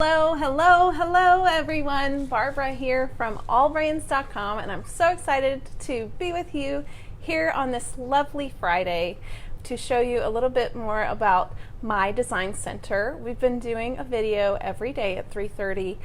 Hello everyone. Barbara here from Allbrands.com, and I'm so excited to be with you here on this lovely Friday to show you a little bit more about my design center. We've been doing a video every day at 3:30,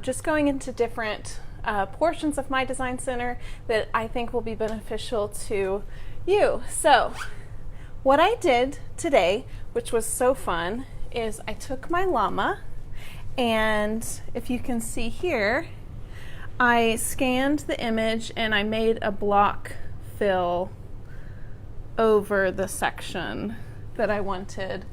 just going into different portions of my design center that I think will be beneficial to you. So what I did today, which was so fun, is I took my llama, and if you can see here, I scanned the image and I made a block fill over the section that I wanted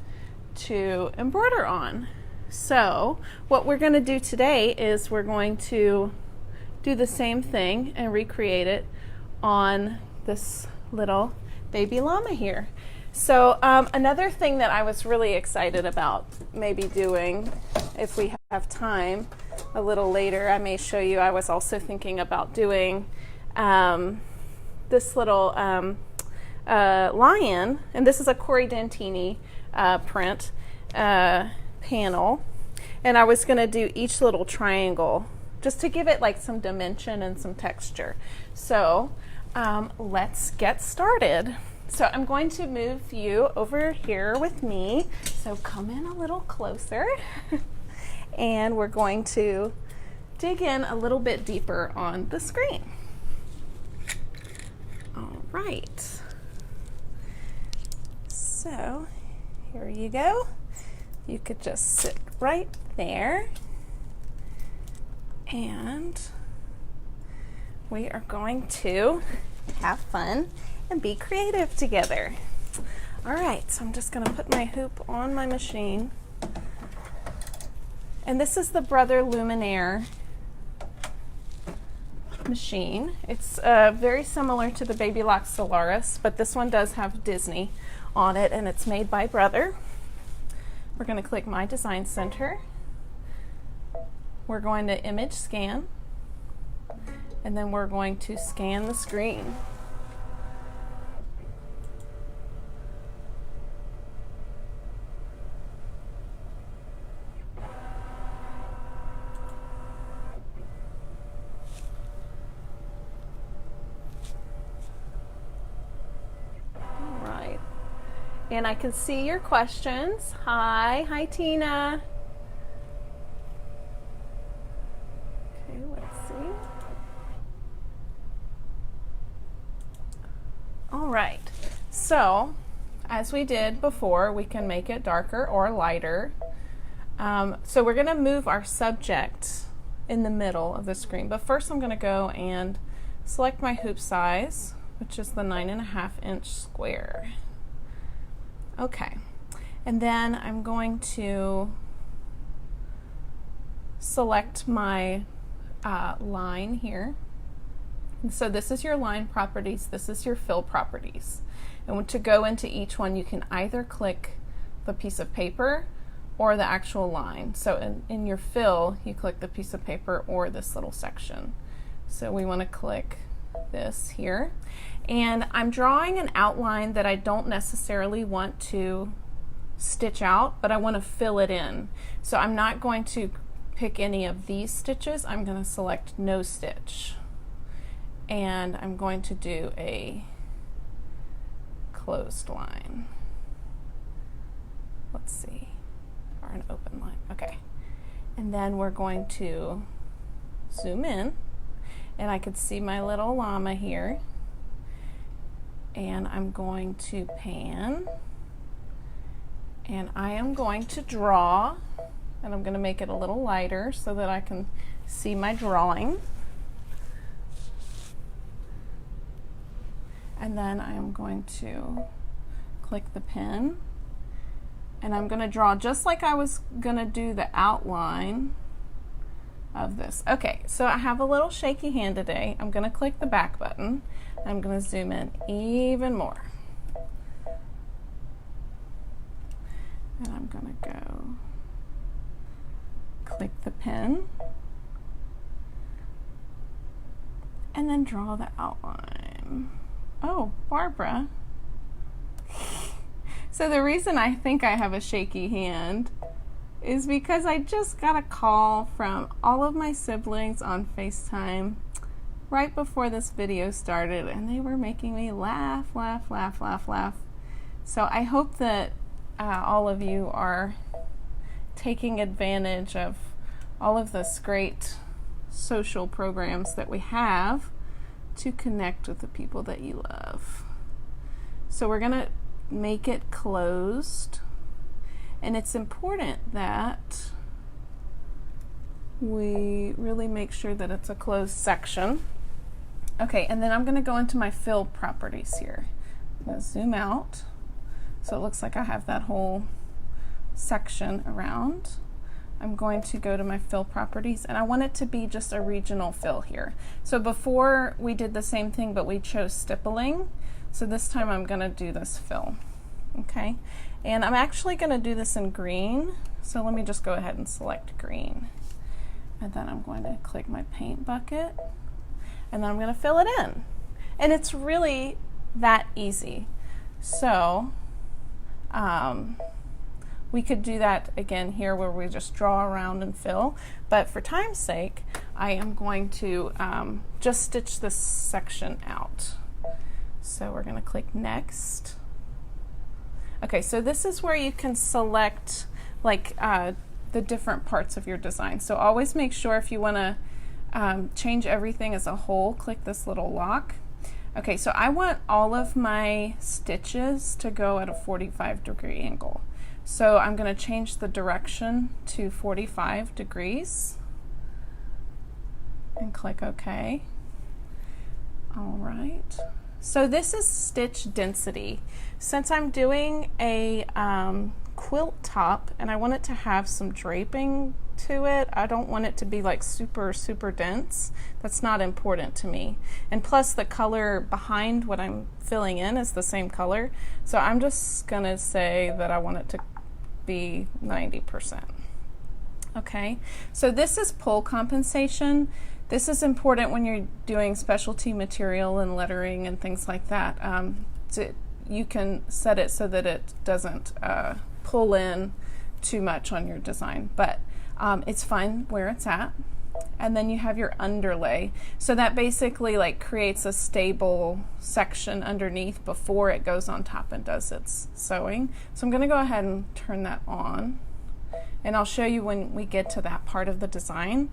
to embroider on. So what we're going to do today is we're going to do the same thing and recreate it on this little baby llama here. So another thing that I was really excited about maybe doing, if we have time a little later, I may show you, I was also thinking about doing this little lion, and this is a Corey Dantini print panel, and I was going to do each little triangle just to give it like some dimension and some texture. So let's get started. So I'm going to move you over here with me, so come in a little closer and we're going to dig in a little bit deeper on the screen. All right, so here you go. You could just sit right there, and we are going to have fun and be creative together. All right, so I'm just gonna put my hoop on my machine. And this is the Brother Luminaire machine. It's very similar to the Baby Lock Solaris, but this one does have Disney on it, and it's made by Brother. We're gonna click My Design Center. We're going to image scan, and then we're going to scan the screen. And I can see your questions. Hi Tina. Okay, let's see. All right, so as we did before, we can make it darker or lighter. So we're gonna move our subject in the middle of the screen, but first I'm gonna go and select my hoop size, which is the 9.5 inch square. Okay, and then I'm going to select my line here. And so this is your line properties, this is your fill properties. And to go into each one, you can either click the piece of paper or the actual line. So in your fill, you click the piece of paper or this little section. So we want to click this here. And I'm drawing an outline that I don't necessarily want to stitch out, but I want to fill it in. So I'm not going to pick any of these stitches. I'm going to select no stitch. And I'm going to do a closed line. Let's see, or an open line. Okay. And then we're going to zoom in, and I could see my little llama here. And I'm going to pan, and I am going to draw, and I'm going to make it a little lighter so that I can see my drawing. And then I am going to click the pen, and I'm going to draw just like I was going to do the outline of this. Okay, so I have a little shaky hand today. I'm going to click the back button. I'm going to zoom in even more. And I'm going to go click the pen and then draw the outline. Oh, Barbara. So the reason I think I have a shaky hand is because I just got a call from all of my siblings on FaceTime right before this video started, and they were making me laugh. So I hope that all of you are taking advantage of all of this great social programs that we have to connect with the people that you love. So we're gonna make it closed, and it's important that we really make sure that it's a closed section. Okay, and then I'm gonna go into my fill properties here. I'm gonna zoom out so it looks like I have that whole section around. I'm going to go to my fill properties, and I want it to be just a regional fill here. So before we did the same thing, but we chose stippling. So this time I'm gonna do this fill, okay? And I'm actually gonna do this in green. So let me just go ahead and select green. And then I'm going to click my paint bucket, and then I'm gonna fill it in. And it's really that easy. So, we could do that again here where we just draw around and fill, but for time's sake, I am going to just stitch this section out. So we're gonna click next. Okay, so this is where you can select like the different parts of your design. So always make sure if you wanna change everything as a whole, click this little lock. Okay, so I want all of my stitches to go at a 45-degree angle. So I'm going to change the direction to 45 degrees and click OK. All right. So this is stitch density. Since I'm doing a quilt top and I want it to have some draping to it, I don't want it to be like super dense. That's not important to me. And plus the color behind what I'm filling in is the same color. So I'm just going to say that I want it to be 90%. Okay, so this is pull compensation. This is important when you're doing specialty material and lettering and things like that. You can set it so that it doesn't pull in too much on your design, but it's fine where it's at. And then you have your underlay. So that basically like creates a stable section underneath before it goes on top and does its sewing. So I'm going to go ahead and turn that on, and I'll show you when we get to that part of the design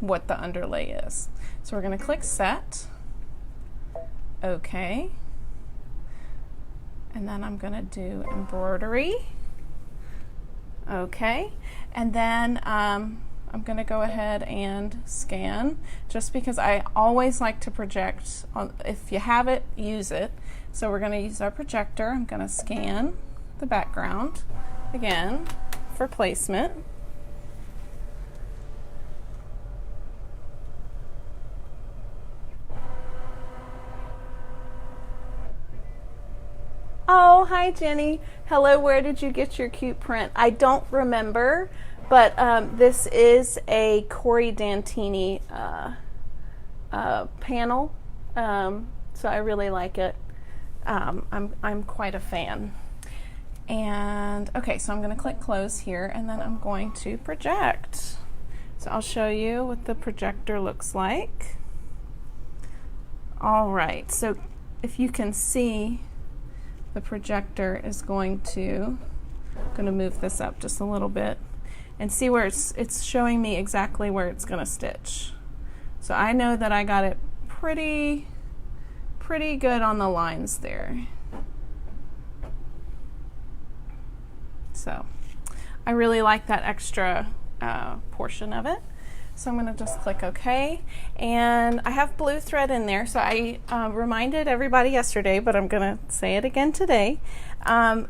what the underlay is. So we're going to click set, OK, and then I'm going to do embroidery, OK, and then I'm going to go ahead and scan, just because I always like to project. If you have it, use it. So we're going to use our projector. I'm going to scan the background again for placement. Oh, hi Jenny. Hello, where did you get your cute print? I don't remember. But this is a Corey Dantini panel, so I really like it. I'm quite a fan. And okay, so I'm going to click close here, and then I'm going to project. So I'll show you what the projector looks like. All right, so if you can see, the projector is going to move this up just a little bit. And see where it's showing me exactly where it's going to stitch. So I know that I got it pretty good on the lines there. So I really like that extra portion of it. So I'm going to just click OK. And I have blue thread in there. So I reminded everybody yesterday, but I'm going to say it again today.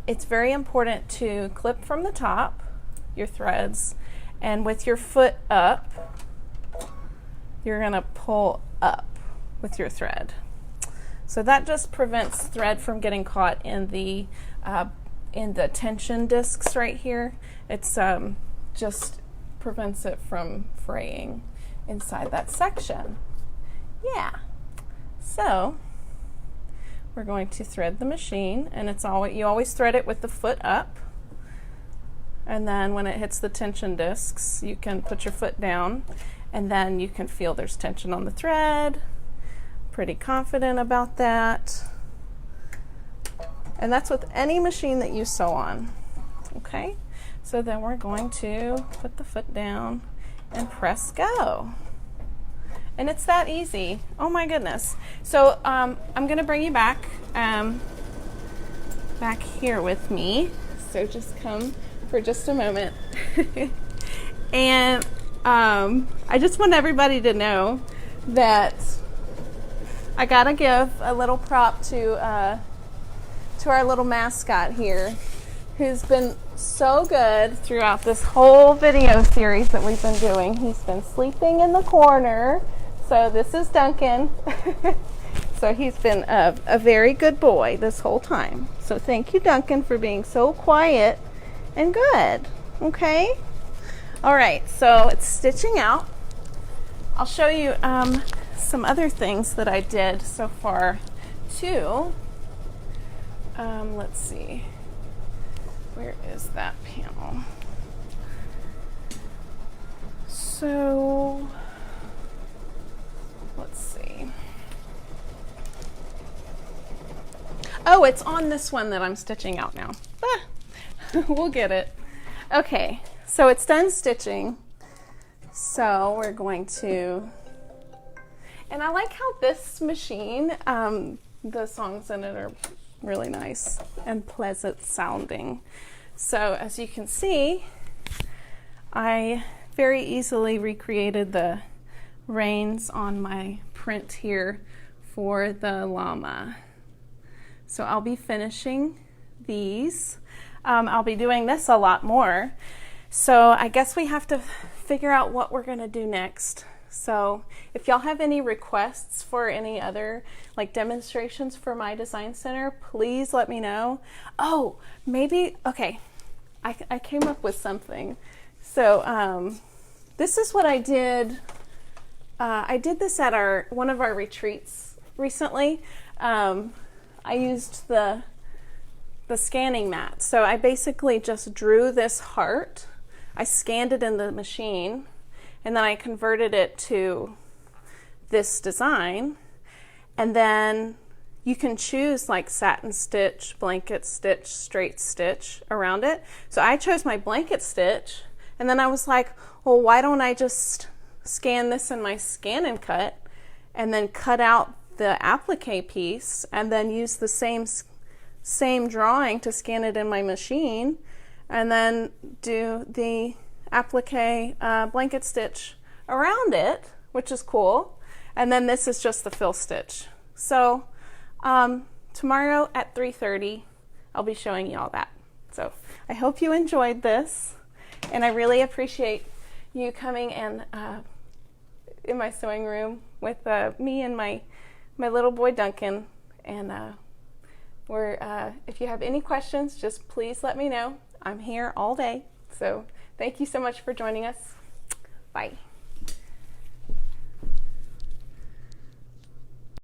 It's very important to clip from the top your threads, and with your foot up you're going to pull up with your thread. So that just prevents thread from getting caught in the tension discs right here. It's just prevents it from fraying inside that section. Yeah, so we're going to thread the machine, and it's always, you always thread it with the foot up. And then when it hits the tension discs, you can put your foot down, and then you can feel there's tension on the thread. Pretty confident about that. And that's with any machine that you sew on. Okay, so then we're going to put the foot down and press go. And it's that easy. Oh my goodness. So I'm gonna bring you back here with me. So just come for just a moment. And I just want everybody to know that I gotta give a little prop to our little mascot here, who's been so good throughout this whole video series that we've been doing. He's been sleeping in the corner. So this is Duncan. So he's been a very good boy this whole time. So thank you, Duncan, for being so quiet and good. Okay? All right, so it's stitching out. I'll show you some other things that I did so far too. Let's see. Where is that panel? So let's see. Oh, it's on this one that I'm stitching out now. Ah, we'll get it. Okay, so it's done stitching. So we're going to, and I like how this machine, the songs in it are really nice and pleasant sounding. So as you can see, I very easily recreated the reins on my print here for the llama. So I'll be finishing these. I'll be doing this a lot more. So I guess we have to figure out what we're gonna do next. So if y'all have any requests for any other like demonstrations for my design center, please let me know. Oh, maybe, okay, I came up with something. So this is what I did. I did this at one of our retreats recently. I used the scanning mat. So I basically just drew this heart. I scanned it in the machine, and then I converted it to this design. And then you can choose like satin stitch, blanket stitch, straight stitch around it. So I chose my blanket stitch, and then I was like, well, why don't I just scan this in my scan and cut, and then cut out the applique piece, and then use the same drawing to scan it in my machine, and then do the applique blanket stitch around it, which is cool. And then this is just the fill stitch. So tomorrow at 3:30, I'll be showing you all that. So I hope you enjoyed this, and I really appreciate you coming and in my sewing room with me and my little boy Duncan. And if you have any questions, just please let me know. I'm here all day. So thank you so much for joining us. Bye.